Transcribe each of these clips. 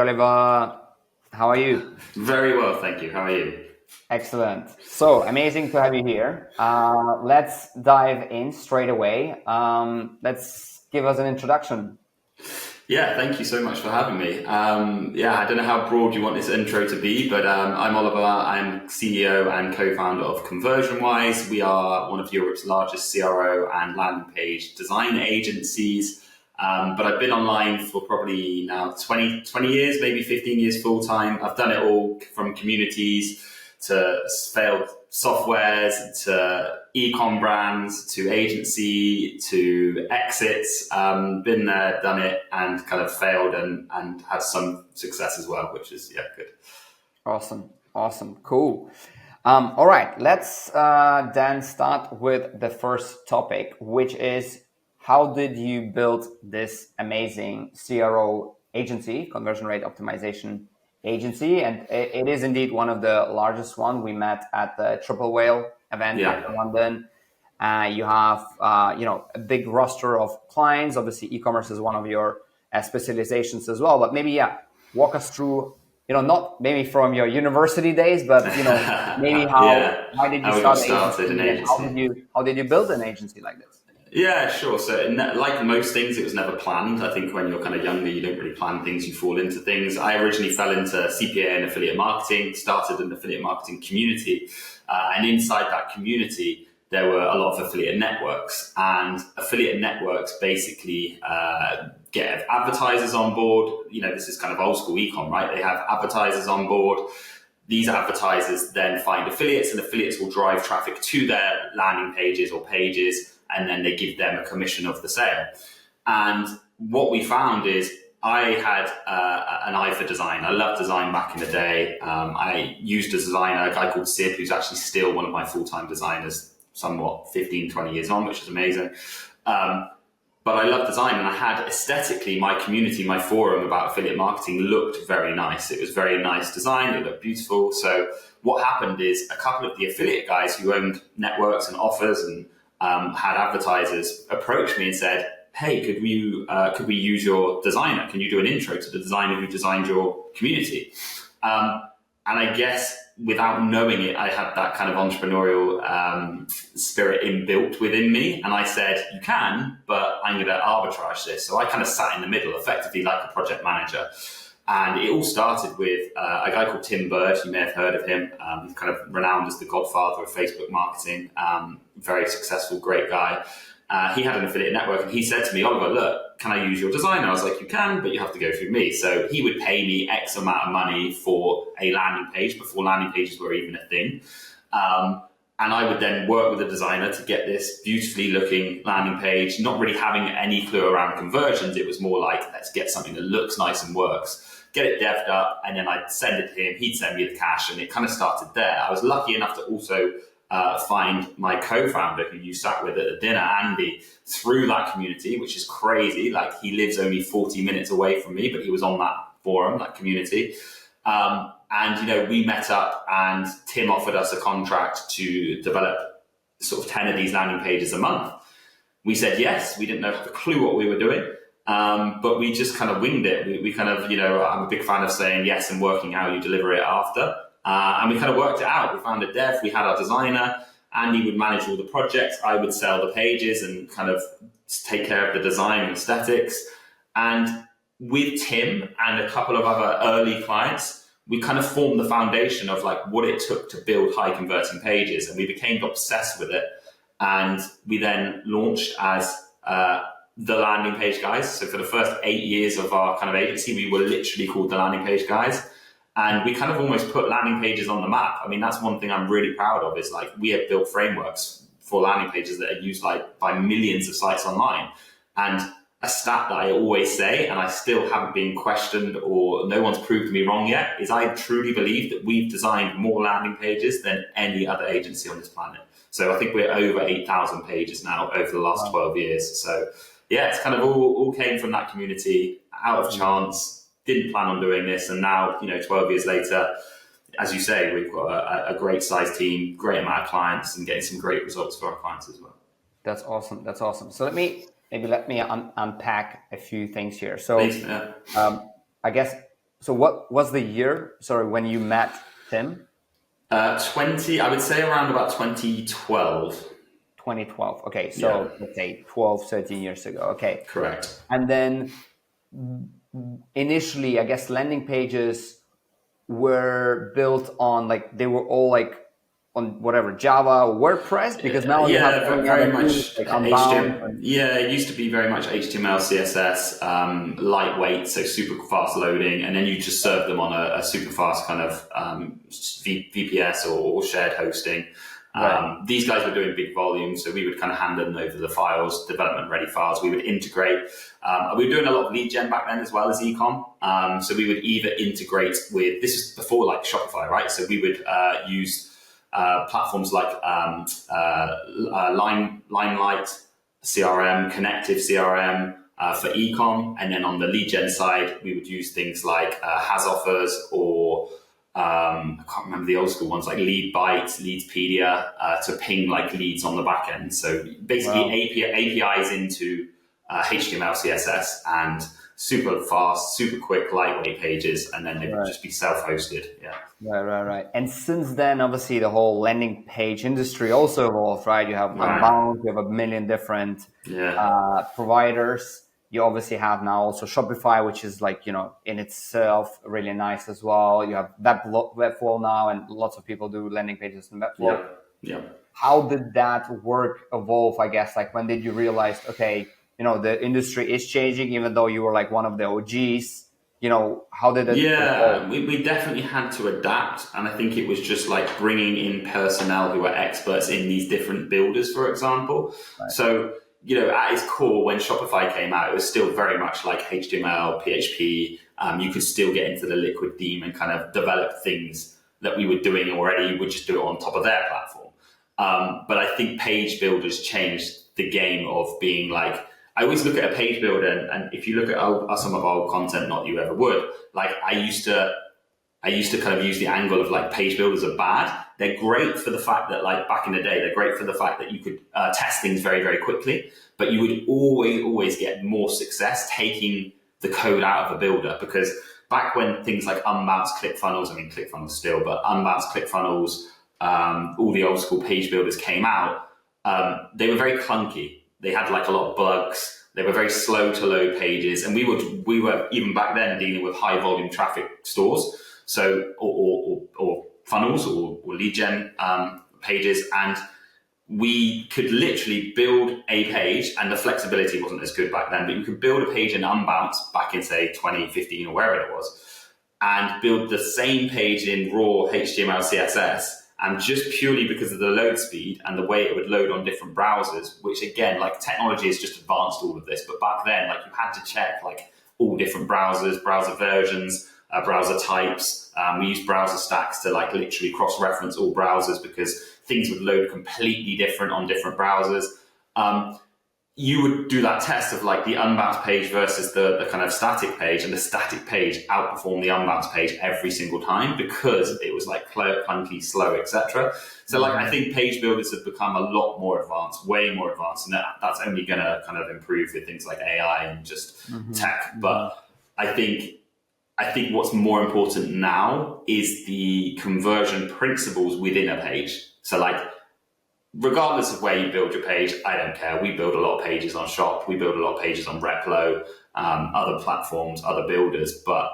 Oliver. How are you? Very well, thank you. How are you? Excellent. So amazing to have you here. Let's dive in straight away. Let's give us an introduction. Yeah, thank you so much for having me. I don't know how broad you want this intro to be, but I'm Oliver. I'm CEO and co-founder of ConversionWise. We are one of Europe's largest CRO and landing page design agencies. But I've been online for probably now 20 years, maybe 15 years full time. I've done it all from communities to failed softwares to e-com brands to agency to exits. Been there, done it, and kind of failed and had some success as well, which is good. Awesome, cool. All right, let's then start with the first topic, which is how did you build this amazing CRO agency, conversion rate optimization agency? And it is indeed one of the largest one. We met at the GFUEL event in London. You have a big roster of clients. Obviously, e-commerce is one of your specializations as well. But maybe walk us through, not maybe from your university days, but maybe why did you start an agency? How did you build an agency like this? Yeah, sure. So like most things, it was never planned. I think when you're kind of younger, you don't really plan things, you fall into things. I originally fell into CPA and affiliate marketing, started an affiliate marketing community. And inside that community, there were a lot of affiliate networks. And affiliate networks basically get advertisers on board. This is kind of old school e-com, right? They have advertisers on board. These advertisers then find affiliates, and affiliates will drive traffic to their landing pages or pages, and then they give them a commission of the sale. And what we found is I had an eye for design. I loved design back in the day. I used a designer, a guy called Sid, who's actually still one of my full-time designers, somewhat 15, 20 years on, which is amazing. But I love design, and I had aesthetically my community, my forum about affiliate marketing looked very nice. It was very nice design. It looked beautiful. So what happened is a couple of the affiliate guys who owned networks and offers and had advertisers approach me and said, hey, could we use your designer? Can you do an intro to the designer who designed your community? And I guess without knowing it, I had that kind of entrepreneurial spirit inbuilt within me. And I said, you can, but I'm going to arbitrage this. So I kind of sat in the middle, effectively like a project manager. And it all started with a guy called Tim Bird. You may have heard of him. He's kind of renowned as the godfather of Facebook marketing. Very successful, great guy. He had an affiliate network, and he said to me, Oliver, look, can I use your designer? I was like, you can, but you have to go through me. So he would pay me X amount of money for a landing page before landing pages were even a thing. And I would then work with a designer to get this beautifully looking landing page, not really having any clue around conversions. It was more like, let's get something that looks nice and works. Get it devved up, and then I'd send it to him. He'd send me the cash, and it kind of started there. I was lucky enough to also find my co-founder who you sat with at the dinner, Andy, through that community, which is crazy. Like, he lives only 40 minutes away from me, but he was on that forum, that community. And we met up, and Tim offered us a contract to develop sort of 10 of these landing pages a month. We said yes. We didn't have a clue what we were doing. But we just kind of winged it. We kind of, I'm a big fan of saying yes and working how you deliver it after. And we kind of worked it out. We found a dev, we had our designer, Andy would manage all the projects, I would sell the pages and kind of take care of the design and aesthetics. And with Tim and a couple of other early clients, we kind of formed the foundation of like what it took to build high converting pages. And we became obsessed with it. And we then launched as the landing page guys. So for the first 8 years of our kind of agency, we were literally called the landing page guys. And we kind of almost put landing pages on the map. I mean, that's one thing I'm really proud of is like we have built frameworks for landing pages that are used like by millions of sites online. And a stat that I always say, and I still haven't been questioned or no one's proved me wrong yet, is I truly believe that we've designed more landing pages than any other agency on this planet. So I think we're over 8,000 pages now over the last 12 years. So yeah, it's kind of all came from that community out of chance. Didn't plan on doing this, and now 12 years later, as you say, we've got a great size team, great amount of clients, and getting some great results for our clients as well. That's awesome. So let me unpack a few things here. So Please, yeah. I guess So what was the year, sorry, when you met Tim? 20, I would say around about 2012. 2012. Okay, Yeah, so let's say 12, 13 years ago. Okay. correct. And then initially, I guess landing pages were built on like they were all like on whatever Java or WordPress, because now you have Yeah, so many very other tools much like Unbound. HTML. Yeah, it used to be very much HTML, CSS, lightweight, so super fast loading, and then you just serve them on a super fast kind of VPS or shared hosting. Right. These guys were doing big volumes, so we would kind of hand them over the files, development ready files. We would integrate. We were doing a lot of lead gen back then as well as ecom. So we would either integrate with, this is before like Shopify, right? So we would use platforms like Limelight CRM, Connective CRM for ecom, and then on the lead gen side, we would use things like Has Offers or I can't remember the old school ones like Lead Bytes, Leadspedia to ping like leads on the back end. So basically, Wow. APIs into HTML, CSS, and super fast, super quick, lightweight pages, and then they would Right. just be self-hosted. Yeah. Right. And since then, obviously, the whole landing page industry also evolved, right? You have Right. Unbound, you have a million different Yeah. providers. You obviously have now also Shopify, which is like, in itself really nice as well. You have Webflow now, and lots of people do landing pages in Webflow. Yeah. Yeah. How did that work evolve, I guess? Like, when did you realize, okay, the industry is changing, even though you were like one of the OGs? How did it evolve? Yeah, we definitely had to adapt. And I think it was just like bringing in personnel who are experts in these different builders, for example. Right. So, at its core, when Shopify came out, it was still very much like HTML, PHP. You could still get into the liquid theme and kind of develop things that we were doing already. You would just do it on top of their platform. But I think page builders changed the game of being like, I always look at a page builder, and if you look at some of our old content, not you ever would, like I used to kind of use the angle of like page builders are bad. They're great for the fact that like back in the day, they're great for the fact that you could test things very, very quickly, but you would always get more success taking the code out of a builder, because back when things like unbounced ClickFunnels, I mean ClickFunnels still, but unbounced ClickFunnels, all the old school page builders came out, they were very clunky. They had like a lot of bugs. They were very slow to load pages, and we were even back then dealing with high volume traffic stores, so or funnels or lead gen pages, and we could literally build a page, and the flexibility wasn't as good back then, but you could build a page in Unbounce back in say 2015 or wherever it was, and build the same page in raw HTML, CSS. And just purely because of the load speed and the way it would load on different browsers, which again, like technology has just advanced all of this. But back then, like you had to check like all different browsers, browser versions, browser types. We used browser stacks to like literally cross-reference all browsers because things would load completely different on different browsers. You would do that test of like the unbounced page versus the kind of static page, and the static page outperformed the unbounced page every single time because it was like clunky, slow, etc. So like I think page builders have become a lot more advanced, way more advanced, and that's only going to kind of improve with things like AI and just tech. But I think what's more important now is the conversion principles within a page. So like, regardless of where you build your page, I don't care. We build a lot of pages on Shop. We build a lot of pages on Replo, other platforms, other builders. But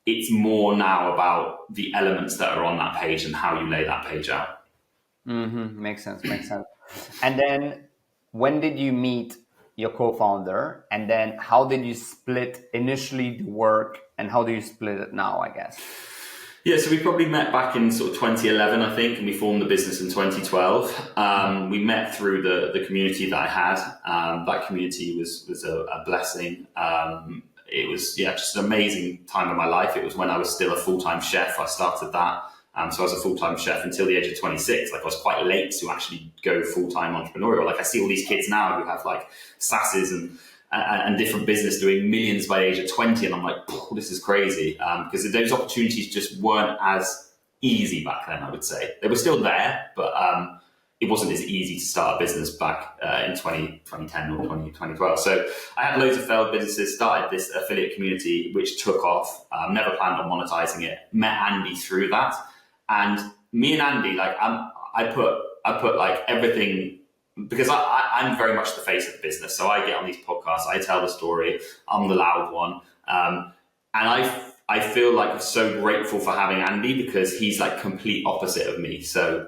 it's more now about the elements that are on that page and how you lay that page out. Makes sense. And then when did you meet your co-founder? And then how did you split initially the work, and how do you split it now, I guess? Yeah, so we probably met back in sort of 2011, I think, and we formed the business in 2012. We met through the community that I had. That community was a blessing. It was, just an amazing time of my life. It was when I was still a full-time chef. I started that. So I was a full-time chef until the age of 26. Like I was quite late to actually go full-time entrepreneurial. Like I see all these kids now who have like SaaSes and different business doing millions by the age of 20. And I'm like, this is crazy. Because those opportunities just weren't as easy back then, I would say. They were still there, but it wasn't as easy to start a business back in 2010 or 2012. So I had loads of failed businesses, started this affiliate community, which took off, never planned on monetizing it, met Andy through that. And me and Andy, like I put like everything, because I'm very much the face of the business. So I get on these podcasts, I tell the story, I'm the loud one. And I feel like so grateful for having Andy, because he's like complete opposite of me. So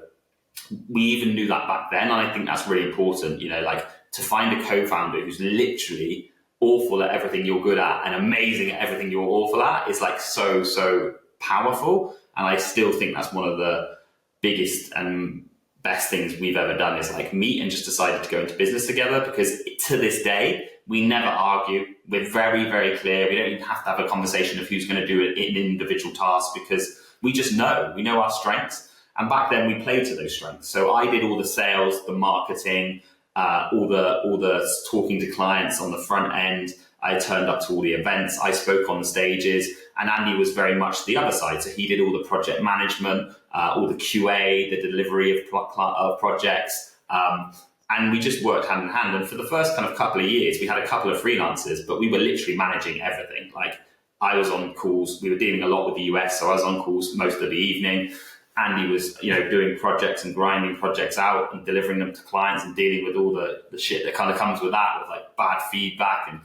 we even knew that back then. And I think that's really important, like to find a co-founder who's literally awful at everything you're good at and amazing at everything you're awful at is like so powerful. And I still think that's one of the biggest and best things we've ever done, is like meet and just decided to go into business together, because to this day, we never argue. We're very, very clear. We don't even have to have a conversation of who's going to do an individual task, because we just know, we know our strengths. And back then we played to those strengths. So I did all the sales, the marketing, all the talking to clients on the front end. I turned up to all the events. I spoke on the stages, and Andy was very much the other side. So he did all the project management, all the QA, the delivery of projects. And we just worked hand in hand. And for the first kind of couple of years, we had a couple of freelancers, but we were literally managing everything. Like I was on calls. We were dealing a lot with the US, so I was on calls most of the evening. Andy was, doing projects and grinding projects out and delivering them to clients and dealing with all the shit that kind of comes with that, with like bad feedback and,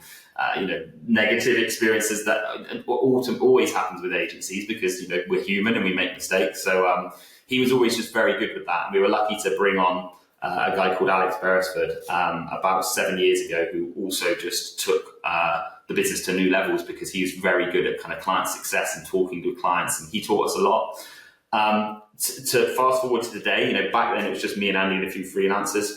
negative experiences that always happens with agencies, because, we're human and we make mistakes. So he was always just very good with that. And we were lucky to bring on a guy called Alex Beresford about 7 years ago, who also just took the business to new levels, because he was very good at kind of client success and talking to clients, and he taught us a lot. To fast forward to today, back then it was just me and Andy and a few freelancers.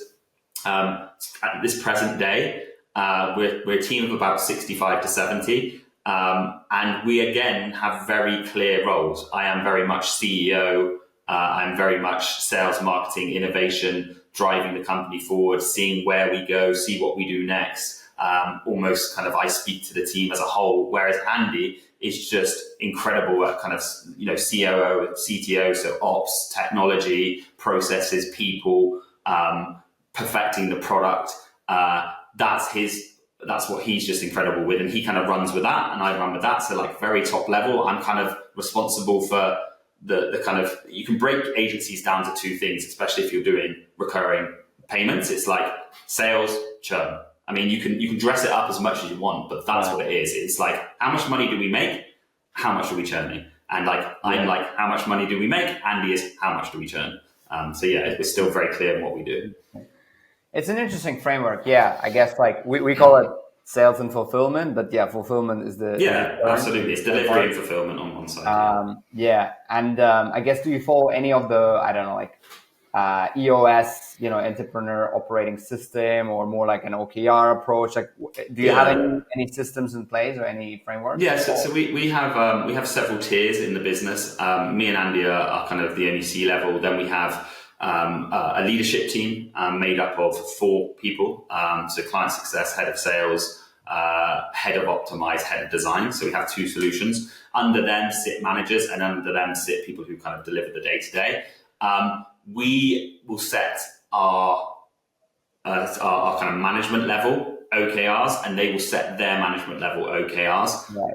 At this present day, we're a team of about 65 to 70. And we again have very clear roles. I am very much CEO. I'm very much sales, marketing, innovation, driving the company forward, seeing where we go, see what we do next. Almost kind of I speak to the team as a whole, whereas Andy is just incredible at kind of, COO, CTO, so ops, technology, processes, people, perfecting the product. That's what he's just incredible with. And he kind of runs with that, and I run with that. So like very top level, I'm kind of responsible for the kind of, you can break agencies down to two things, especially if you're doing recurring payments. It's like sales, churn. I mean, you can dress it up as much as you want, but that's what it is. It's like, how much money do we make? How much are we churning? And like, I'm like, how much money do we make? Andy is, how much do we churn? So yeah, it's still very clear in what we do. It's an interesting framework. Yeah, I guess like we call it sales and fulfillment, but yeah, fulfillment is the absolutely. It's delivery and fulfillment on one side. And I guess, do you follow any of the, I don't know, like EOS, entrepreneur operating system, or more like an OKR approach? Like, do you have any systems in place or any frameworks? Yeah, so we have several tiers in the business. Me and Andy are kind of the only C-level. Then we have a leadership team made up of 4 people. So client success, head of sales, head of optimize, head of design. So we have 2 solutions. Under them sit managers, and under them sit people who kind of deliver the day-to-day. We will set our kind of management level OKRs, and they will set their management level OKRs. Right.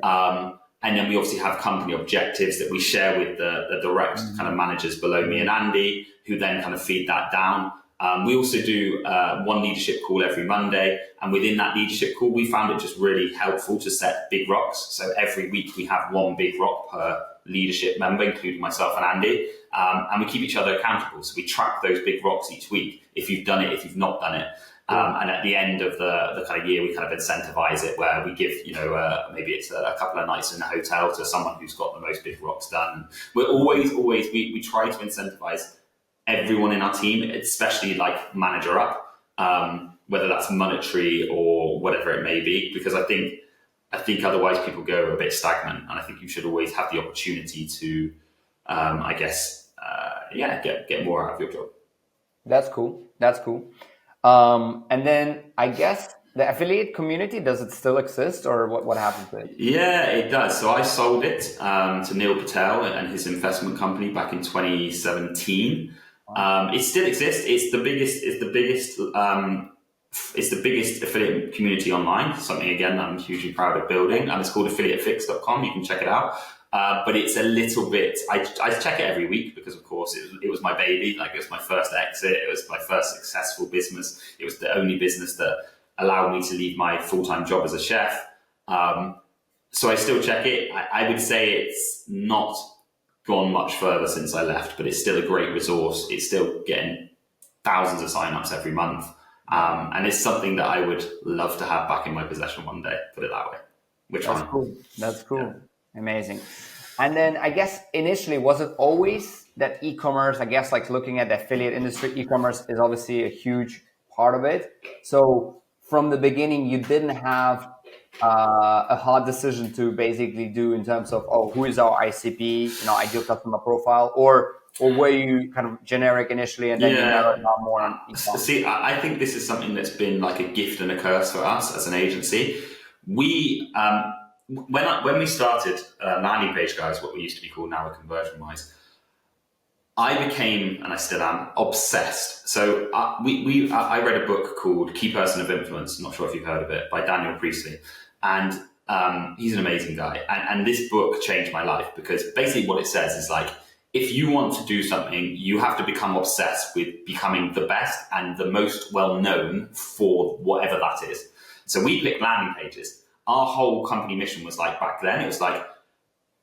And then we obviously have company objectives that we share with the direct kind of managers below me and Andy, who then kind of feed that down. We also do one leadership call every Monday. And within that leadership call, we found it just really helpful to set big rocks. So every week we have one big rock per leadership member, including myself and Andy. And we keep each other accountable. So we track those big rocks each week, if you've done it, if you've not done it. And at the end of the kind of year, we kind of incentivize it, where we give, maybe it's a couple of nights in a hotel to someone who's got the most big rocks done. We're always, we try to incentivize everyone in our team, especially like manager up, whether that's monetary or whatever it may be, because I think otherwise people go a bit stagnant, and I think you should always have the opportunity to, get more out of your job. That's cool. And then I guess the affiliate community, does it still exist, or what happened to it? Yeah, it does. So I sold it to Neil Patel and his investment company back in 2017. It still exists. It's the biggest. It's the biggest affiliate community online. Something again that I'm hugely proud of building, and it's called affiliatefix.com. You can check it out. But it's a little bit. I check it every week because, of course, it was my baby. Like, it was my first exit. It was my first successful business. It was the only business that allowed me to leave my full-time job as a chef. So I still check it. I would say it's not gone much further since I left, but it's still a great resource. It's still getting thousands of signups every month. And it's something that I would love to have back in my possession one day, put it that way. That's cool. Yeah. Amazing. And then I guess initially, was it always that e-commerce, I guess, like looking at the affiliate industry, e-commerce is obviously a huge part of it. So from the beginning, you didn't have a hard decision to basically do in terms of, who is our ICP, ideal customer profile, or were you kind of generic initially and then you narrowed down more on e-commerce? See, I think this is something that's been like a gift and a curse for us as an agency. We, when we started Landing Page Guys, what we used to be called now ConversionWise, I became, and I still am, obsessed. So I read a book called Key Person of Influence. I'm not sure if you've heard of it, by Daniel Priestley. And he's an amazing guy. And this book changed my life because basically what it says is like, if you want to do something, you have to become obsessed with becoming the best and the most well-known for whatever that is. So we picked landing pages. Our whole company mission was like, back then, it was like,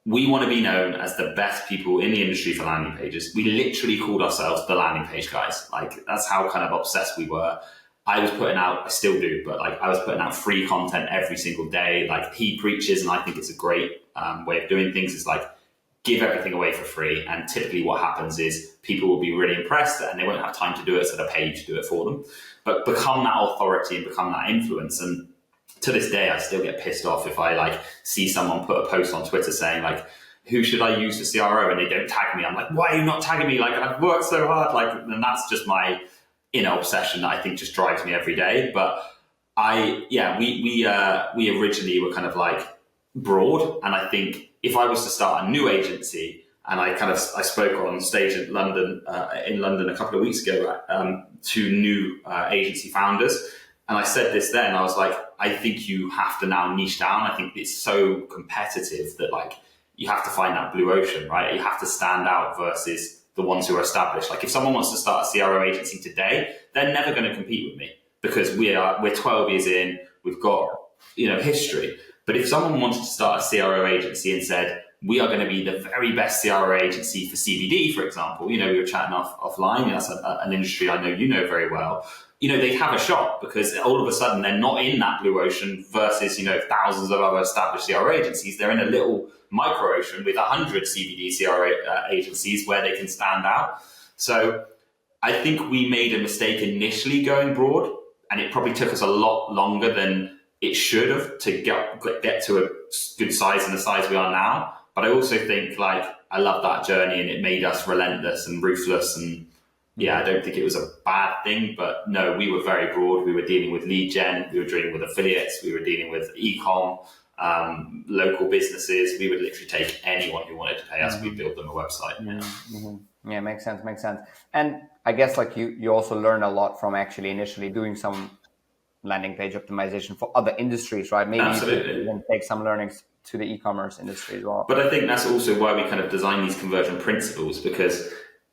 we want to be known as the best people in the industry for landing pages. We literally called ourselves the landing page guys. Like, that's how kind of obsessed we were. I was putting out, I still do, but like I was putting out free content every single day. Like he preaches, and I think it's a great way of doing things, is like, give everything away for free. And typically what happens is people will be really impressed and they won't have time to do it, so they'll pay you to do it for them. But become that authority and become that influence. And to this day, I still get pissed off if I like see someone put a post on Twitter saying like, who should I use for CRO? And they don't tag me. I'm like, why are you not tagging me? Like, I've worked so hard. Like, and that's just my inner obsession that I think just drives me every day. But we originally were kind of like broad. And I think if I was to start a new agency, and I spoke on stage in London a couple of weeks ago to new agency founders. And I said this then, I was like, I think you have to now niche down. I think it's so competitive that like you have to find that blue ocean, right? You have to stand out versus the ones who are established. Like if someone wants to start a CRO agency today, they're never going to compete with me because we're 12 years in, we've got, history. But if someone wanted to start a CRO agency and said, we are going to be the very best CRO agency for CBD, for example, we were chatting offline, that's an industry I know you know very well. They'd have a shot because all of a sudden they're not in that blue ocean versus, thousands of other established CRO agencies. They're in a little micro ocean with 100 CBD CRO agencies where they can stand out. So I think we made a mistake initially going broad, and it probably took us a lot longer than it should have to get to a good size and the size we are now. But I also think I love that journey, and it made us relentless and ruthless. And I don't think it was a bad thing, but no, we were very broad. We were dealing with lead gen, we were dealing with affiliates, we were dealing with e-com, local businesses. We would literally take anyone who wanted to pay us. We'd build them a website. Yeah, makes sense. And I guess you also learn a lot from actually initially doing some landing page optimization for other industries, right? Maybe Absolutely. you can take some learnings to the e-commerce industry as well. But I think that's also why we kind of design these conversion principles, because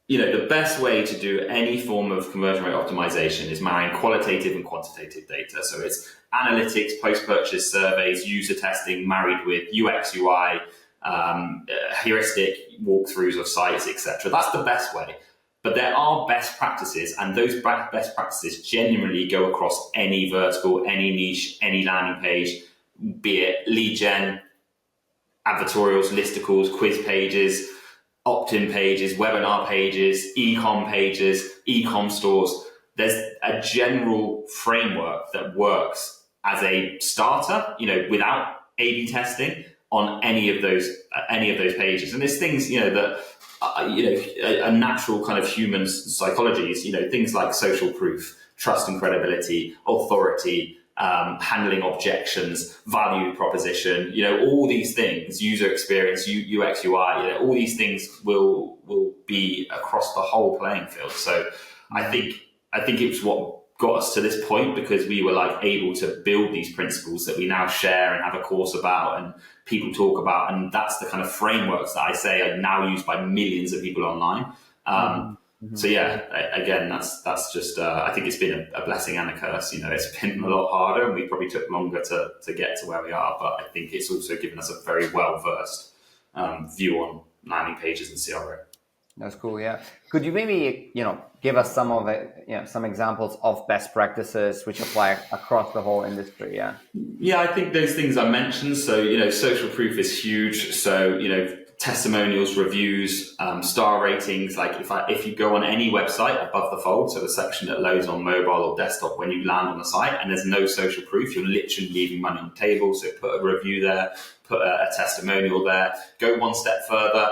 the best way to do any form of conversion rate optimization is marrying qualitative and quantitative data. So it's analytics, post-purchase surveys, user testing, married with UX, UI, heuristic walkthroughs of sites, etc. That's the best way. But there are best practices, and those best practices genuinely go across any vertical, any niche, any landing page, be it lead gen, advertorials, listicles, quiz pages, opt-in pages, webinar pages, e-com stores. There's a general framework that works as a starter, without A/B testing on any of those pages. And there's things, that a natural kind of human psychology is, things like social proof, trust and credibility, authority, handling objections, value proposition, all these things, user experience, UX, UI, all these things will be across the whole playing field. So I think it's what got us to this point, because we were like able to build these principles that we now share and have a course about and people talk about. And that's the kind of frameworks that I say are now used by millions of people online. So yeah, again, that's just, I think it's been a blessing and a curse. It's been a lot harder and we probably took longer to get to where we are, but I think it's also given us a very well-versed view on landing pages and CRO. That's cool. Yeah. Could you maybe, give us some of it, some examples of best practices which apply across the whole industry? Yeah. Yeah, I think those things I mentioned. So, social proof is huge. So, testimonials, reviews, star ratings. Like if you go on any website above the fold, so the section that loads on mobile or desktop when you land on the site and there's no social proof, you're literally leaving money on the table. So put a review there, put a testimonial there, go one step further.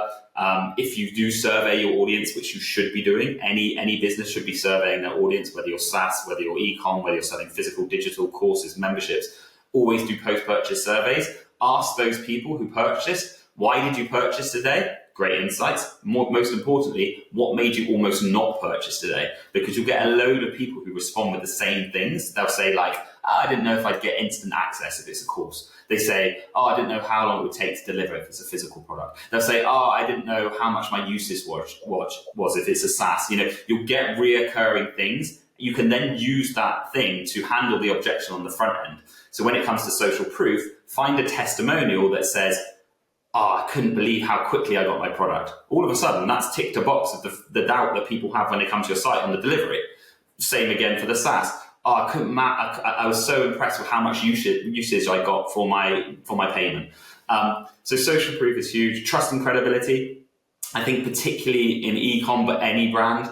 If you do survey your audience, which you should be doing, any business should be surveying their audience, whether you're SaaS, whether you're e-com, whether you're selling physical, digital courses, memberships, always do post-purchase surveys. Ask those people who purchased, why did you purchase today? Great insights. Most importantly, what made you almost not purchase today? Because you'll get a load of people who respond with the same things. They'll say like, I didn't know if I'd get instant access if it's a course. They say, I didn't know how long it would take to deliver if it's a physical product. They'll say, I didn't know how much my usage was if it's a SaaS. You'll get reoccurring things. You can then use that thing to handle the objection on the front end. So when it comes to social proof, find a testimonial that says, I couldn't believe how quickly I got my product. All of a sudden, that's ticked a box of the doubt that people have when they come to your site on the delivery. Same again for the SaaS. I was so impressed with how much usage I got for my payment. So social proof is huge. Trust and credibility. I think particularly in e-com, but any brand,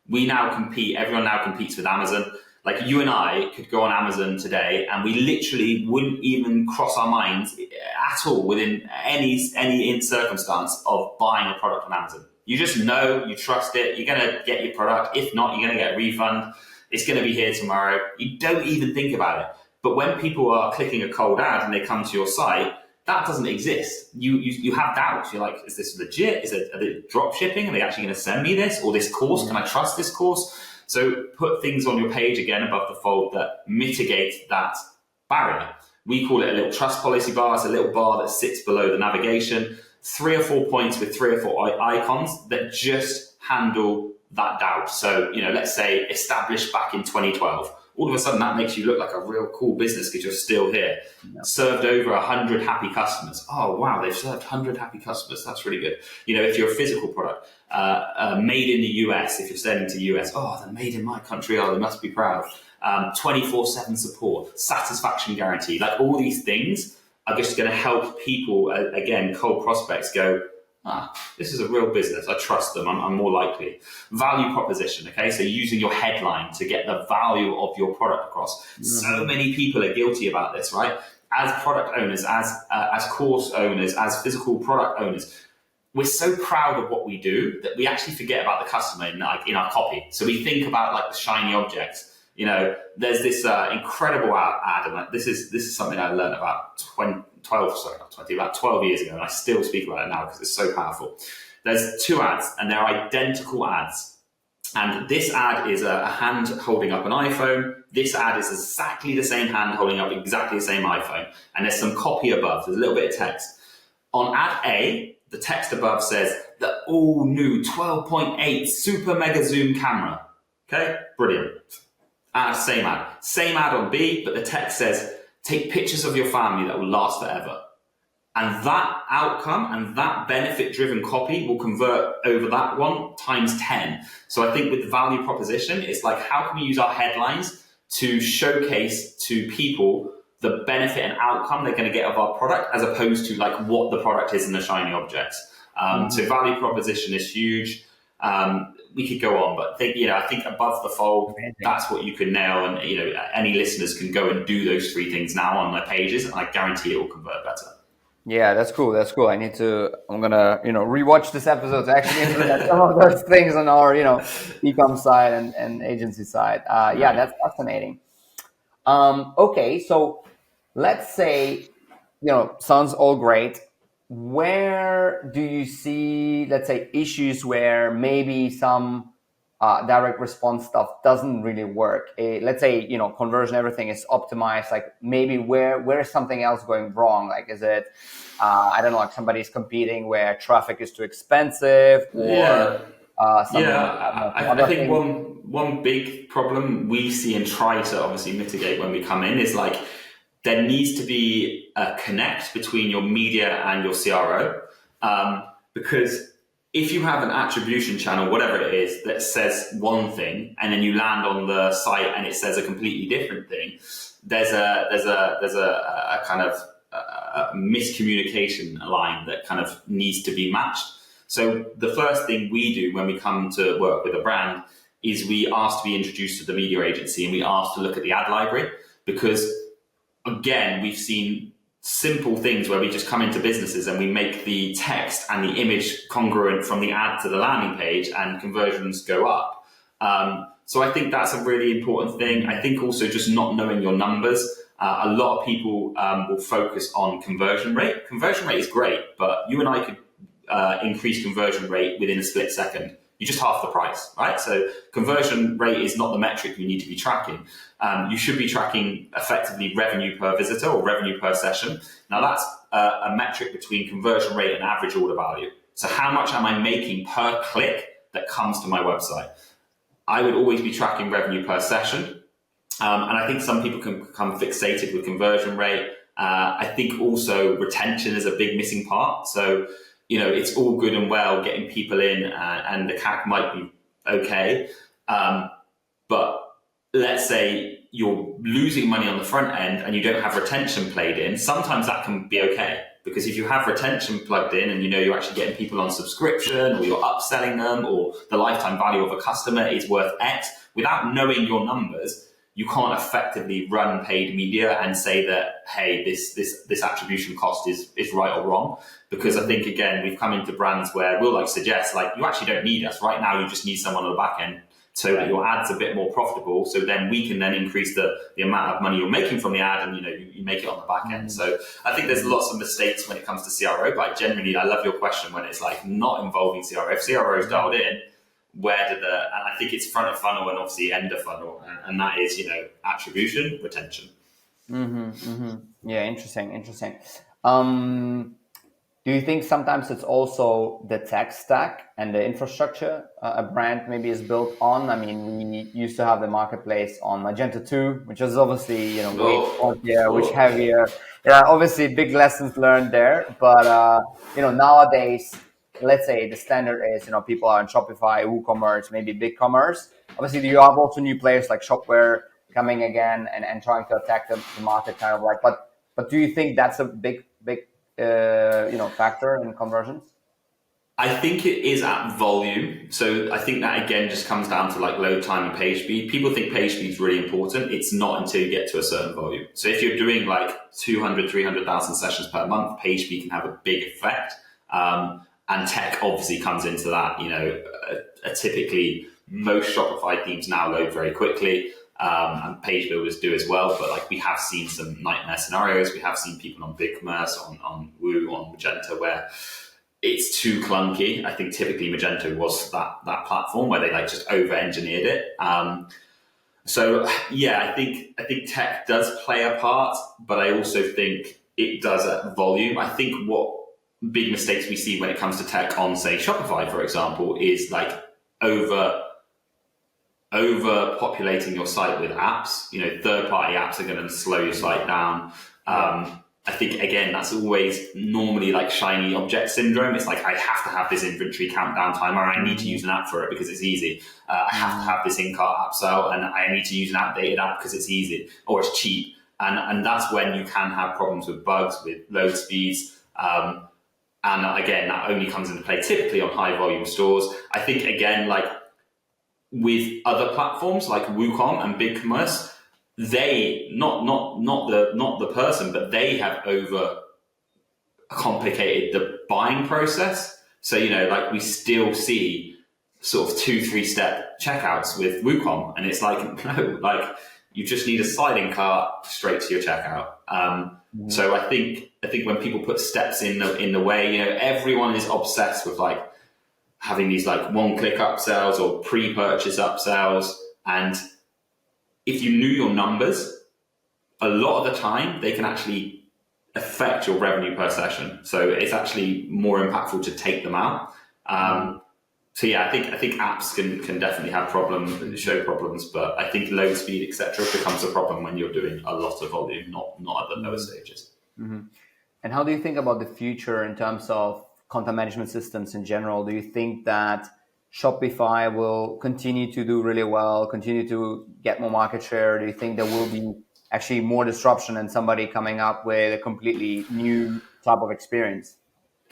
everyone now competes with Amazon. Like you and I could go on Amazon today and we literally wouldn't even cross our minds at all within any circumstance of buying a product on Amazon. You just know, you trust it, you're going to get your product. If not, you're going to get a refund. It's going to be here tomorrow. You don't even think about it. But when people are clicking a cold ad and they come to your site, that doesn't exist. You have doubts. You're like, is this legit? Are they drop shipping? Are they actually going to send me this? Or this course? Can I trust this course? So put things on your page again above the fold that mitigate that barrier. We call it a little trust policy bar. It's a little bar that sits below the navigation. 3 or 4 points with 3 or 4 icons that just handle that doubt. So, let's say established back in 2012. All of a sudden that makes you look like a real cool business because you're still here. Yeah. Served over 100 happy customers. Oh, wow, they've served 100 happy customers. That's really good. If you're a physical product, made in the US, if you're selling to the US, they're made in my country. Oh, they must be proud. 24/7 support, satisfaction guarantee. Like all these things are just going to help people, again, cold prospects go, this is a real business. I trust them. I'm more likely. Value proposition. Okay. So using your headline to get the value of your product across. Mm-hmm. So many people are guilty about this, right? As product owners, as course owners, as physical product owners, we're so proud of what we do that we actually forget about the customer in our copy. So we think about like the shiny objects. There's this incredible ad, and this is something I learned about 12 years ago, and I still speak about it now because it's so powerful. There's 2 ads, and they're identical ads. And this ad is a hand holding up an iPhone. This ad is exactly the same hand holding up exactly the same iPhone. And there's some copy above. There's a little bit of text. On ad A, the text above says the all new 12.8 super mega zoom camera. Okay, brilliant. Same ad on B, but the text says, take pictures of your family that will last forever. And that outcome and that benefit-driven copy will convert over that one times 10. So I think with the value proposition, it's like, how can we use our headlines to showcase to people the benefit and outcome they're going to get of our product, as opposed to like what the product is and the shiny objects. So value proposition is huge. We could go on, but I think above the fold, that's what you can nail. And, any listeners can go and do those 3 things now on their pages, and I guarantee it will convert better. Yeah, that's cool. I'm going to, rewatch this episode to actually implement some of those things on our, e-com side and agency side. That's fascinating. Okay, so let's say, sounds all great. Where do you see, let's say, issues where maybe some direct response stuff doesn't really work? Let's say, conversion, everything is optimized. Like maybe where is something else going wrong? Like, is it, I don't know, like somebody's competing where traffic is too expensive, or Yeah. some, I don't know, some I other think thing? one big problem we see and try to obviously mitigate when we come in is like there needs to be a connect between your media and your CRO, because if you have an attribution channel, whatever it is, that says one thing, and then you land on the site and it says a completely different thing, there's a kind of a miscommunication line that kind of needs to be matched. So the first thing we do when we come to work with a brand is we ask to be introduced to the media agency, and we ask to look at the ad library, because again, we've seen simple things where we just come into businesses and we make the text and the image congruent from the ad to the landing page, and conversions go up. So I think that's a really important thing. I think also just not knowing your numbers. A lot of people will focus on conversion rate. Conversion rate is great, but you and I could increase conversion rate within a split second. You're just half the price, right? So conversion rate is not the metric you need to be tracking. You should be tracking effectively revenue per visitor or revenue per session. Now that's a metric between conversion rate and average order value. So how much am I making per click that comes to my website? I would always be tracking revenue per session. And I think some people can become fixated with conversion rate. I think also retention is a big missing part. So it's all good and well getting people in, and the CAC might be okay. But let's say you're losing money on the front end and you don't have retention played in. Sometimes that can be okay, because if you have retention plugged in and you're actually getting people on subscription, or you're upselling them, or the lifetime value of a customer is worth X, without knowing your numbers, you can't effectively run paid media and say that, hey, this attribution cost is right or wrong. Because I think, again, we've come into brands where we'll suggest, you actually don't need us right now. You just need someone on the back end so that your ad's a bit more profitable. So then we can then increase the amount of money you're making from the ad, and you make it on the back end. So I think there's lots of mistakes when it comes to CRO, but I love your question when it's not involving CRO. If CRO is dialed in, and I think it's front of funnel and obviously end of funnel, and that is, attribution, retention. Yeah, interesting. Do you think sometimes it's also the tech stack and the infrastructure a brand maybe is built on? I mean, we used to have the marketplace on Magento 2, which is obviously, way faultier, which heavier. Yeah, obviously big lessons learned there. But, nowadays, let's say the standard is, people are on Shopify, WooCommerce, maybe BigCommerce. Obviously, you have also new players like Shopware coming again and trying to attack the market kind of but do you think that's a big factor in conversions? I think it is at volume. So I think that again just comes down to load time and page speed. People think page speed is really important. It's not until you get to a certain volume. So if you're doing 200, 300,000 sessions per month, page speed can have a big effect. And tech obviously comes into that. Typically most Shopify themes now load very quickly. And page builders do as well, but we have seen some nightmare scenarios. We have seen people on BigCommerce, on Woo, on Magento, where it's too clunky. I think typically Magento was that platform where they just over-engineered it. So yeah, I think tech does play a part, but I also think it does at volume. I think what big mistakes we see when it comes to tech on, say, Shopify, for example, is over populating your site with apps. Third-party apps are going to slow your site down. I think, again, that's always normally shiny object syndrome. It's I have to have this inventory countdown timer. I need to use an app for it because it's easy. I have to have this in-cart upsell, and I need to use an outdated app because it's easy or it's cheap. And that's when you can have problems with bugs, with load speeds. And again, that only comes into play typically on high-volume stores. I think, again, with other platforms like WooCom and BigCommerce, they not the person, but they have over complicated the buying process. So we still see sort of 2-3 step checkouts with WooCom, and it's no, You just need a sliding cart straight to your checkout. So I think when people put steps in the way, you know, everyone is obsessed with like having these like one-click upsells or pre-purchase upsells. And if you knew your numbers, a lot of the time they can actually affect your revenue per session. So it's actually more impactful to take them out. So yeah, I think apps can definitely have problems, show problems, but I think load speed, etc., becomes a problem when you're doing a lot of volume, not at the lower stages. And how do you think about the future in terms of content management systems in general? Do you think that Shopify will continue to do really well, continue to get more market share? Do you think there will be actually more disruption and somebody coming up with a completely new type of experience?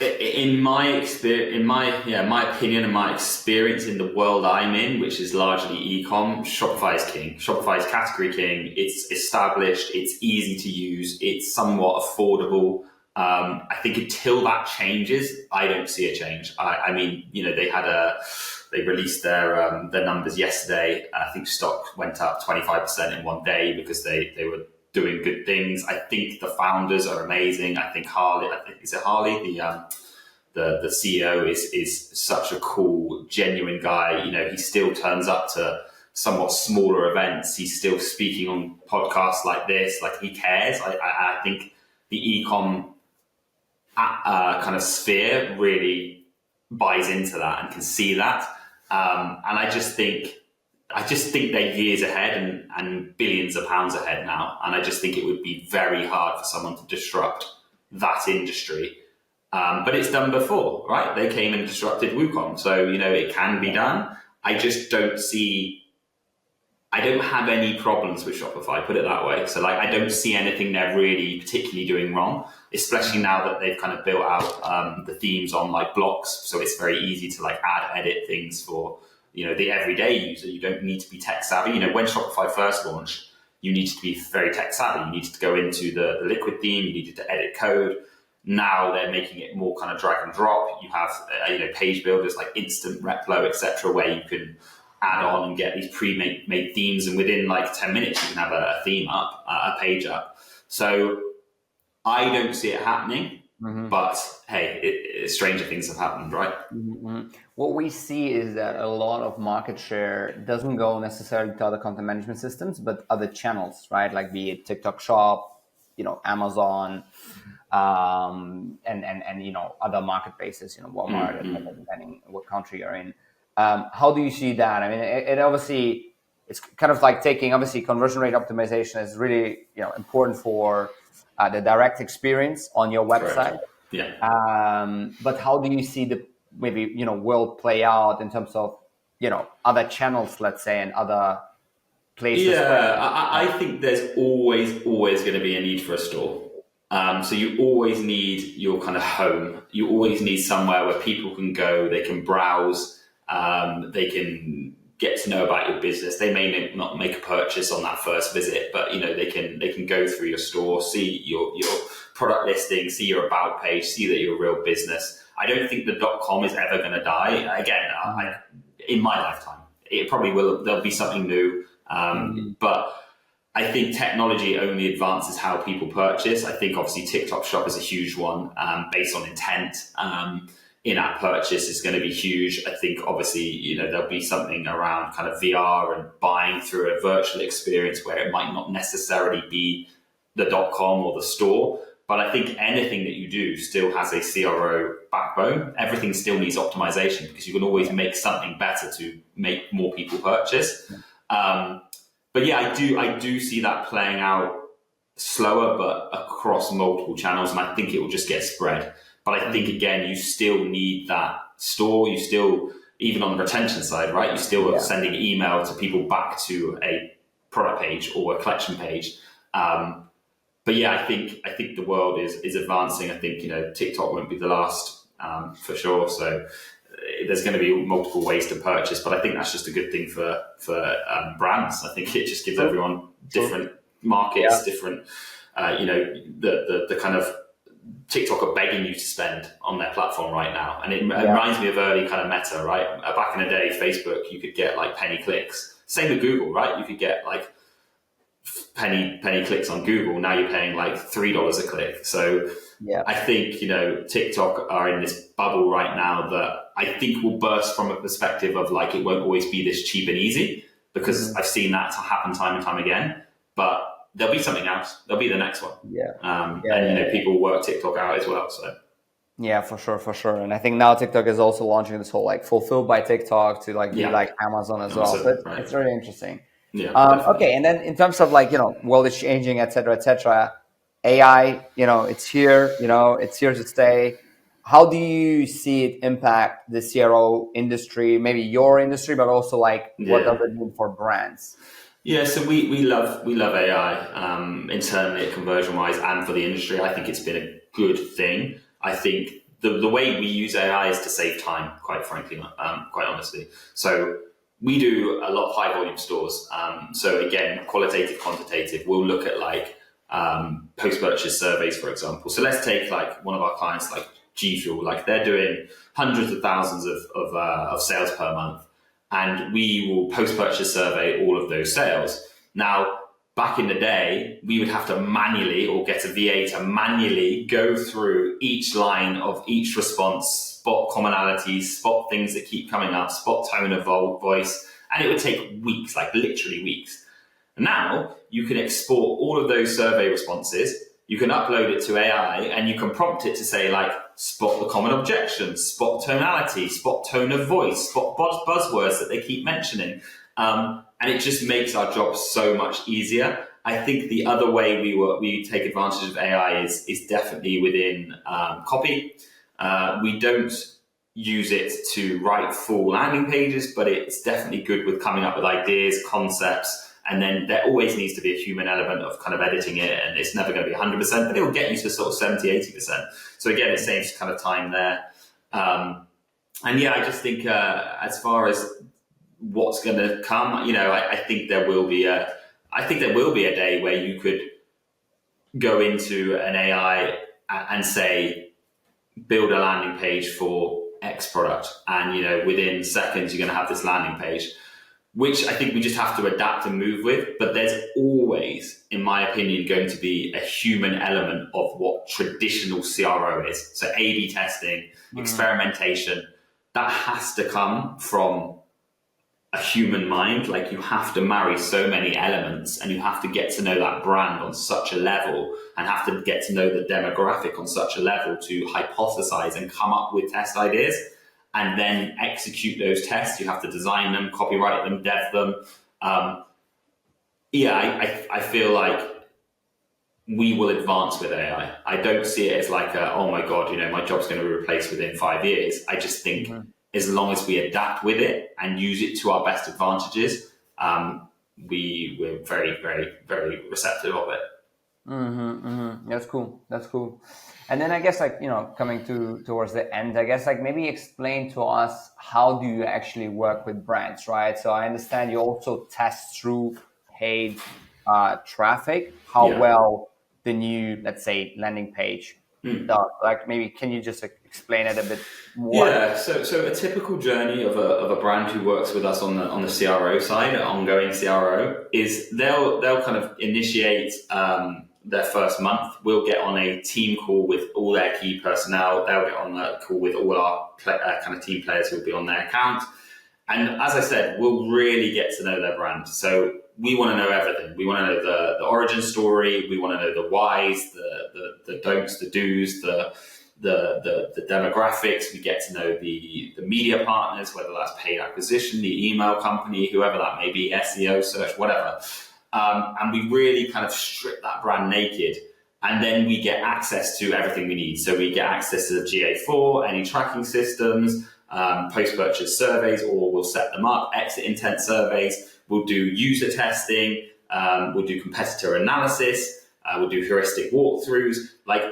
In my experience, my opinion and my experience in the world I'm in, which is largely e-com, Shopify is king. Shopify is category king. It's established. It's easy to use. It's somewhat affordable. I think until that changes, I don't see a change. I mean, you know, they released their numbers yesterday. I think stock went up 25% in one day because they were doing good things. I think the founders are amazing. I think Harley, the CEO is such a cool, genuine guy. You know, he still turns up to somewhat smaller events. He's still speaking on podcasts like this. Like, he cares. I think the e-com kind of sphere really buys into that and can see that. And I just think they're years ahead and billions of pounds ahead now. And I just think it would be very hard for someone to disrupt that industry. But it's done before, right? They came and disrupted WooCommerce. So, you know, it can be done. I just don't have any problems with Shopify, put it that way. So like, I don't see anything they're really particularly doing wrong, especially now that they've kind of built out the themes on like blocks. So it's very easy to like edit things for, you know, the everyday user. You don't need to be tech savvy. You know, when Shopify first launched, you needed to be very tech savvy. You needed to go into the Liquid theme. You needed to edit code. Now they're making it more kind of drag and drop. You have, page builders like Instant Replo, etc., where you can add on and get these pre-made themes. And within like 10 minutes, you can have a theme up, a page up. So I don't see it happening. But hey, stranger things have happened, right? What we see is that a lot of market share doesn't go necessarily to other content management systems, but other channels, right? Like be it TikTok Shop, you know, Amazon, and you know, other marketplaces, you know, Walmart, depending what country you're in. How do you see that? I mean, it obviously, it's kind of like taking, obviously, conversion rate optimization is really, you know, important for the direct experience on your website. Correct. Yeah. But how do you see the maybe, you know, world play out in terms of, you know, other channels, let's say, and other places? Yeah, I think there's always going to be a need for a store. So you always need your kind of home. You always need somewhere where people can go, they can browse, they can get to know about your business. They may not make a purchase on that first visit, but you know, they can go through your store, see your product listing, see your about page, see that you're a real business. I don't think the .com is ever going to die. Again, in my lifetime, it probably will. There'll be something new, but I think technology only advances how people purchase. I think obviously TikTok Shop is a huge one, based on intent. In-app purchase is going to be huge. I think obviously, you know, there'll be something around kind of VR and buying through a virtual experience where it might not necessarily be the .com or the store. But I think anything that you do still has a CRO backbone. Everything still needs optimization because you can always make something better to make more people purchase. But yeah, I do see that playing out slower, but across multiple channels. And I think it will just get spread. But I think, again, you still need that store. You still, even on the retention side, right? You still are sending email to people back to a product page or a collection page. But yeah, I think the world is advancing. I think, you know, TikTok won't be the last, for sure. So there's going to be multiple ways to purchase. But I think that's just a good thing for brands. I think it just gives everyone different markets, different, the kind of TikTok are begging you to spend on their platform right now. And it reminds me of early kind of Meta, right? Back in the day, Facebook, you could get like penny clicks. Same with Google, right? You could get like penny clicks on Google. Now you're paying like $3 a click. So Yeah. I think, TikTok are in this bubble right now that I think will burst from a perspective of like, it won't always be this cheap and easy, because I've seen that happen time and time again. But there'll be something else. There'll be the next one. People work TikTok out as well. So yeah, for sure. And I think now TikTok is also launching this whole like fulfilled by TikTok to like be like Amazon as well. So it's very interesting. Yeah. Okay, and then in terms of like, world is changing, et cetera, AI, it's here, it's here to stay. How do you see it impact the CRO industry, maybe your industry, but also like what does it mean for brands? Yeah, so we love AI internally at ConversionWise and for the industry. I think it's been a good thing. I think the way we use AI is to save time, quite frankly, quite honestly. So we do a lot of high volume stores. So again, qualitative, quantitative. We'll look at like post-purchase surveys, for example. So let's take like one of our clients, like GFUEL. Like they're doing hundreds of thousands of sales per month. And we will post-purchase survey all of those sales. Now, back in the day, we would have to manually, or get a VA to manually go through each line of each response, spot commonalities, spot things that keep coming up, spot tone of voice, and it would take weeks, like literally weeks. Now, you can export all of those survey responses, you can upload it to AI, and you can prompt it to say like, spot the common objections, spot tonality, spot tone of voice, spot buzzwords that they keep mentioning. And it just makes our job so much easier. I think the other way we take advantage of AI is definitely within copy. We don't use it to write full landing pages, but it's definitely good with coming up with ideas, concepts. And then there always needs to be a human element of kind of editing it, and it's never going to be 100%, but it will get you to sort of 70, 80%. So again, it saves kind of time there. And yeah, I just think as far as what's going to come, I think there will be a day where you could go into an AI and say, build a landing page for X product, and within seconds you're going to have this landing page, which I think we just have to adapt and move with. But there's always, in my opinion, going to be a human element of what traditional CRO is. So A/B testing, experimentation, that has to come from a human mind. Like, you have to marry so many elements, and you have to get to know that brand on such a level, and have to get to know the demographic on such a level to hypothesize and come up with test ideas. And then execute those tests. You have to design them, copyright them, dev them. I feel like we will advance with AI. I don't see it as like, oh my God, my job's going to be replaced within 5 years. I just think as long as we adapt with it and use it to our best advantages, we're very, very, very receptive of it. That's cool. And then I guess coming towards the end, I guess maybe explain to us, how do you actually work with brands, right? So I understand you also test through paid traffic, how well the new, let's say, landing page does. Like, maybe can you just explain it a bit more? Yeah, so a typical journey of a brand who works with us on the CRO side, ongoing CRO, is they'll kind of initiate their first month. We'll get on a team call with all their key personnel. They'll get on the call with all our kind of team players who will be on their account. And as I said, we'll really get to know their brand. So we want to know everything. We want to know the origin story. We want to know the whys, the don'ts, the do's, the demographics. We get to know the media partners, whether that's paid acquisition, the email company, whoever that may be, SEO, search, whatever. And we really kind of strip that brand naked, and then we get access to everything we need. So we get access to the GA4, any tracking systems, post-purchase surveys, or we'll set them up, exit intent surveys, we'll do user testing, we'll do competitor analysis, we'll do heuristic walkthroughs. Like,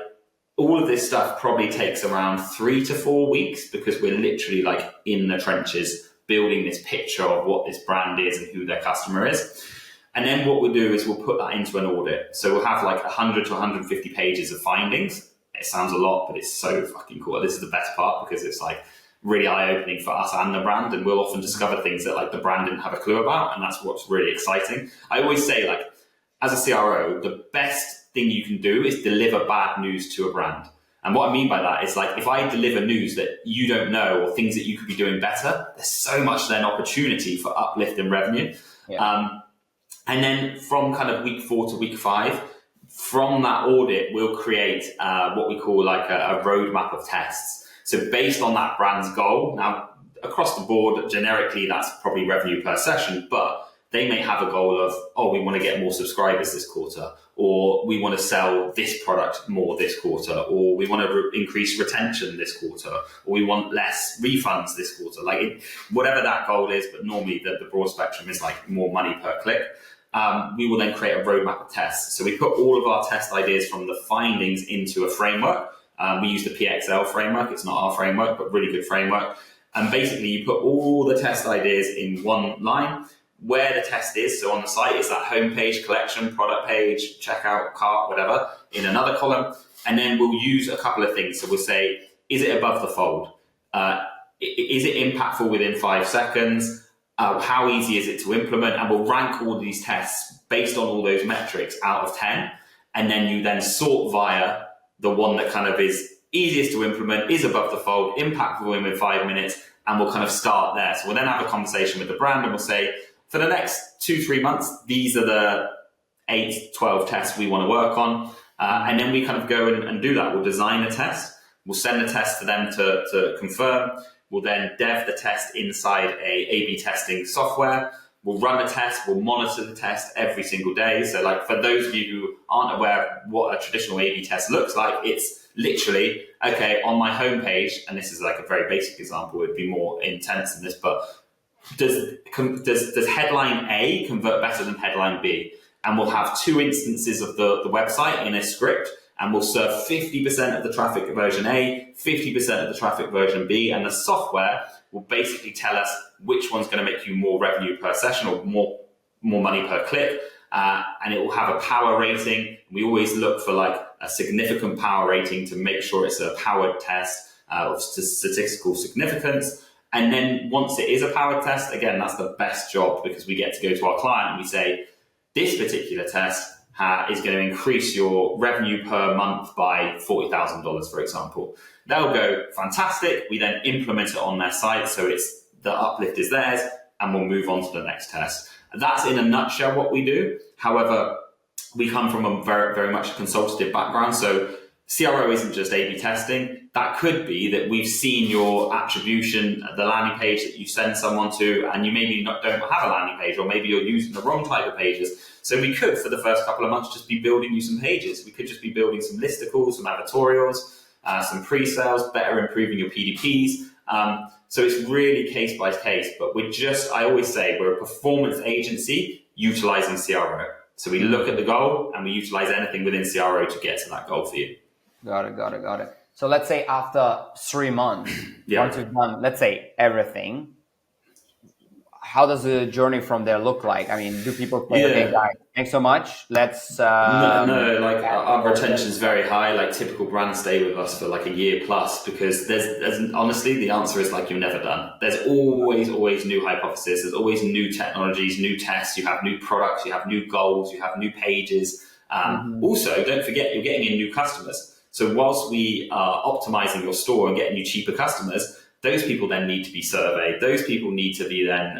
all of this stuff probably takes around 3 to 4 weeks, because we're literally like in the trenches building this picture of what this brand is and who their customer is. And then what we'll do is we'll put that into an audit. So we'll have like 100 to 150 pages of findings. It sounds a lot, but it's so fucking cool. This is the best part, because it's like really eye-opening for us and the brand. And we'll often discover things that like the brand didn't have a clue about. And that's what's really exciting. I always say, like, as a CRO, the best thing you can do is deliver bad news to a brand. And what I mean by that is like, if I deliver news that you don't know or things that you could be doing better, there's so much then opportunity for uplift in revenue. Yeah. And then from kind of week 4 to week 5, from that audit, we'll create what we call like a roadmap of tests. So based on that brand's goal, now across the board, generically, that's probably revenue per session, but they may have a goal of, oh, we want to get more subscribers this quarter, or we want to sell this product more this quarter, or we want to increase retention this quarter, or we want less refunds this quarter. Like whatever that goal is, but normally the broad spectrum is like more money per click. We will then create a roadmap of tests. So we put all of our test ideas from the findings into a framework. We use the PXL framework. It's not our framework, but really good framework. And basically you put all the test ideas in one line, where the test is. So on the site is that homepage, collection, product page, checkout, cart, whatever, in another column. And then we'll use a couple of things. So we'll say, is it above the fold? Is it impactful within 5 seconds? How easy is it to implement? And we'll rank all these tests based on all those metrics out of 10. And then you then sort via the one that kind of is easiest to implement, is above the fold, impactful within 5 minutes, and we'll kind of start there. So we'll then have a conversation with the brand and we'll say, for the next 2-3 months, these are the 8-12 tests we want to work on. And then we kind of go and do that. We'll design a test. We'll send the test to them to confirm. We'll then dev the test inside a A/B testing software. We'll run the test. We'll monitor the test every single day. So like for those of you who aren't aware of what a traditional A/B test looks like, it's literally, okay, on my homepage, and this is like a very basic example, it would be more intense than this, but does headline A convert better than headline B? And we'll have 2 instances of the website in a script, and we'll serve 50% of the traffic version A, 50% of the traffic version B, and the software will basically tell us which one's going to make you more revenue per session or more money per click. And it will have a power rating. We always look for like a significant power rating to make sure it's a powered test of statistical significance. And then once it is a powered test, again, that's the best job because we get to go to our client and we say, this particular test is going to increase your revenue per month by $40,000, for example. They'll go, fantastic. We then implement it on their site. So it's the uplift is theirs and we'll move on to the next test. That's in a nutshell what we do. However, we come from a very, very much consultative background. So CRO isn't just A/B testing. That could be that we've seen your attribution, the landing page that you send someone to, and you maybe don't have a landing page, or maybe you're using the wrong type of pages. So we could, for the first couple of months, just be building you some pages. We could just be building some listicles, some advertorials, some pre-sales, better improving your PDPs. So it's really case by case, but I always say we're a performance agency utilizing CRO. So we look at the goal and we utilize anything within CRO to get to that goal for you. Got it. So let's say after 3 months, once you've done, let's say, everything, how does the journey from there look like? I mean, do people say, okay, guys, thanks so much. Let's... No, like our retention is very high. Like typical brands stay with us for like a year plus because there's honestly, the answer is like you're never done. There's always new hypotheses. There's always new technologies, new tests. You have new products, you have new goals, you have new pages. Also, don't forget, you're getting in new customers. So whilst we are optimizing your store and getting you cheaper customers, those people then need to be surveyed. Those people need to be then,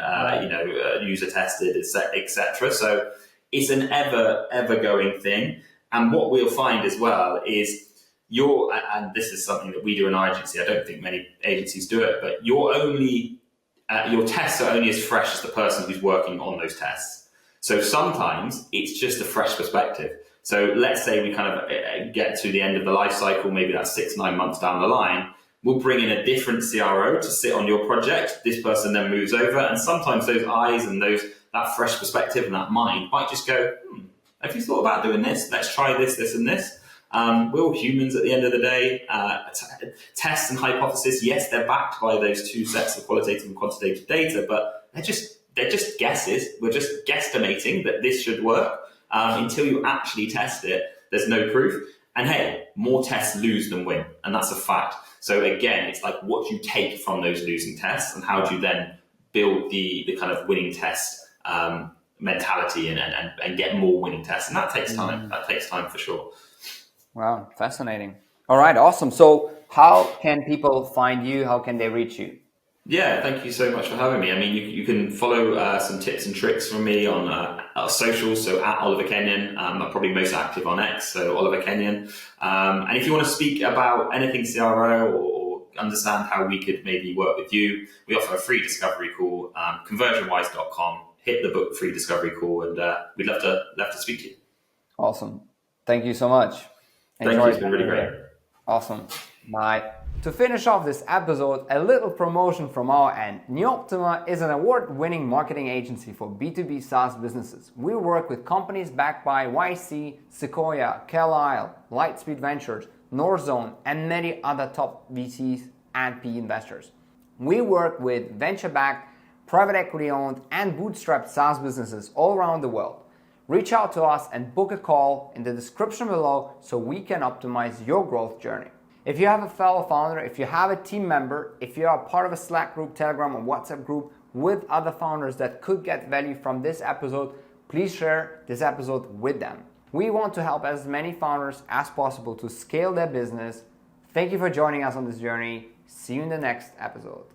user tested, etc. So it's an ever going thing. And what we'll find as well is and this is something that we do in our agency. I don't think many agencies do it, but your tests are only as fresh as the person who's working on those tests. So sometimes it's just a fresh perspective. So let's say we kind of get to the end of the life cycle, maybe that's 6-9 months down the line. We'll bring in a different CRO to sit on your project. This person then moves over, and sometimes those eyes and that fresh perspective and that mind might just go, have you thought about doing this? Let's try this, and this. We're all humans at the end of the day. Tests and hypotheses, yes, they're backed by those 2 sets of qualitative and quantitative data, but they're just guesses. We're just guesstimating that this should work. Until you actually test it, there's no proof. And hey, more tests lose than win, and that's a fact. So again, it's like what you take from those losing tests and how do you then build the kind of winning test mentality and get more winning tests. And that takes time. That takes time for sure. Wow, fascinating. All right, awesome. So how can people find you? How can they reach you? Yeah, thank you so much for having me. I mean, you can follow some tips and tricks from me on our socials. So at Oliver Kenyon, I'm probably most active on X, so Oliver Kenyon. And if you want to speak about anything CRO or understand how we could maybe work with you, we offer a free discovery call, ConversionWise.com. Hit the book free discovery call, and we'd love to speak to you. Awesome. Thank you so much. Thank you. It's been really great. Awesome. Bye. To finish off this episode, a little promotion from our end. Neoptima is an award-winning marketing agency for B2B SaaS businesses. We work with companies backed by YC, Sequoia, Carlyle, Lightspeed Ventures, Northzone, and many other top VCs and PE investors. We work with venture-backed, private equity-owned, and bootstrapped SaaS businesses all around the world. Reach out to us and book a call in the description below so we can optimize your growth journey. If you have a fellow founder, if you have a team member, if you are part of a Slack group, Telegram, or WhatsApp group with other founders that could get value from this episode, please share this episode with them. We want to help as many founders as possible to scale their business. Thank you for joining us on this journey. See you in the next episode.